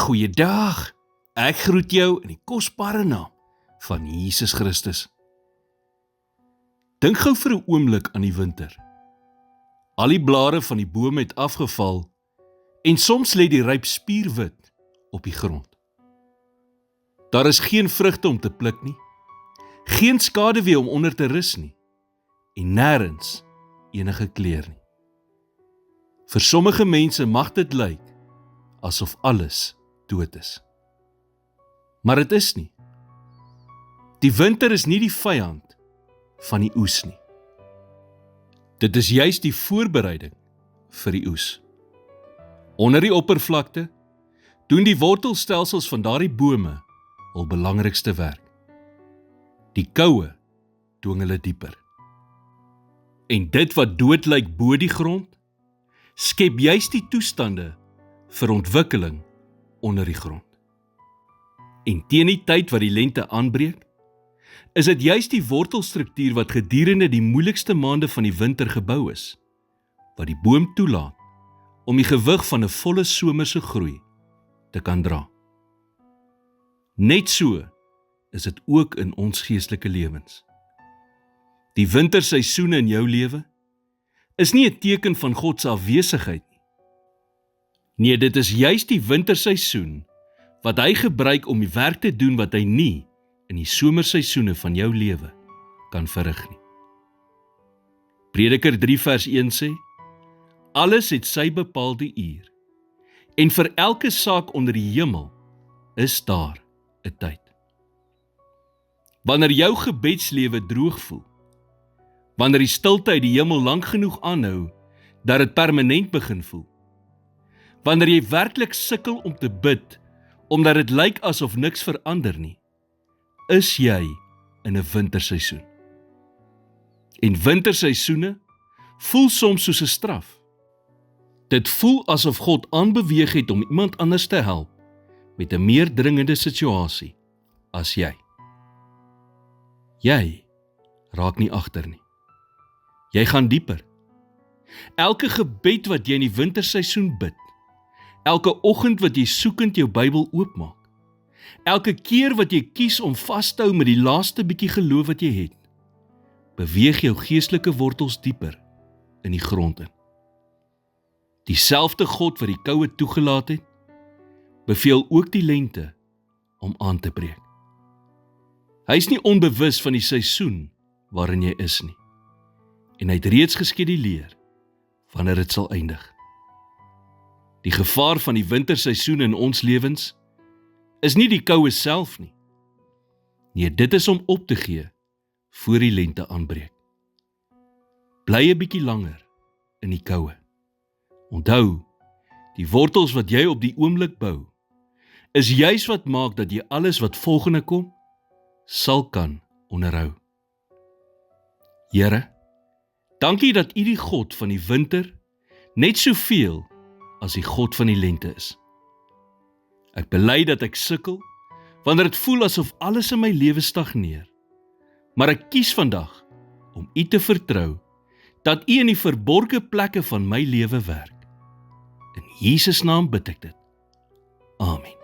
Goeiedag, ek groet jou in die kosbare naam van Jesus Christus. Dink gou vir 'n oomblik aan die winter. Al die blare van die boom het afgeval en soms lê die ryp spierwit op die grond. Daar is geen vrugte om te pluk nie, geen skaduwee om onder te rus nie en nêrens enige kleur nie. Vir sommige mense mag dit lyk asof alles dood is. Maar dit is nie. Die winter is nie die vyand van die oes nie. Dit is juis die voorbereiding vir die oes. Onder die oppervlakte doen die wortelstelsels van daardie bome hul belangrikste werk. Die koue dwing hulle dieper. En dit wat dood lyk bo die grond, skep juis die toestande vir ontwikkeling onder die grond. En teen die tyd wat die lente aanbreek, is dit juis die wortelstruktuur wat gedurende die moeilikste maande van die winter gebou is, wat die boom toelaat om die gewig van 'n volle somerse groei te kan dra. Net so is dit ook in ons geestelike lewens. Die winterseisoene in jou lewe is nie 'n teken van God se afwesigheid nie. Nee, dit is juis die winterseisoen wat hy gebruik om die werk te doen wat hy nie in die somerseisoene van jou lewe kan verrig nie. Prediker 3 vers 1 sê, alles het sy bepaalde uur, en vir elke saak onder die hemel is daar 'n tyd. Wanneer jou gebedslewe droog voel, wanneer die stilte uit die hemel lank genoeg aanhou, dat dit permanent begin voel, wanneer jy werklik sukkel om te bid, omdat dit lyk asof niks verander nie, is jy in 'n winterseisoen. En winterseisoene voel soms soos 'n straf. Dit voel asof God aanbeweeg het om iemand anders te help met 'n meer dringende situasie as jy. Jy raak nie agter nie. Jy gaan dieper. Elke gebed wat jy in die winterseisoen bid, elke oggend wat jy soekend jou Bybel oopmaak, elke keer wat jy kies om vas te hou met die laaste bietjie geloof wat jy het, beweeg jou geestelike wortels dieper in die grond in. Dieselfde God wat die koue toegelaat het, beveel ook die lente om aan te breek. Hy is nie onbewus van die seisoen waarin jy is nie, en hy het reeds geskeduleer wanneer dit sal eindig. Die gevaar van die winterseisoen in ons lewens is nie die koue self nie. Nee, dit is om op te gee voor die lente aanbreek. Bly 'n bietjie langer in die koue. Onthou, die wortels wat jy op die oomblik bou, is juis wat maak dat jy alles wat volgende kom, sal kan onderhou. Here, dankie dat U die God van die winter net soveel as die God van die lente is. Ek bely dat ek sukkel, wanneer dit voel asof alles in my lewe stagneer. Maar ek kies vandag om U te vertrou, dat U in die verborgde plekke van my lewe werk. In Jesus naam bid ek dit. Amen.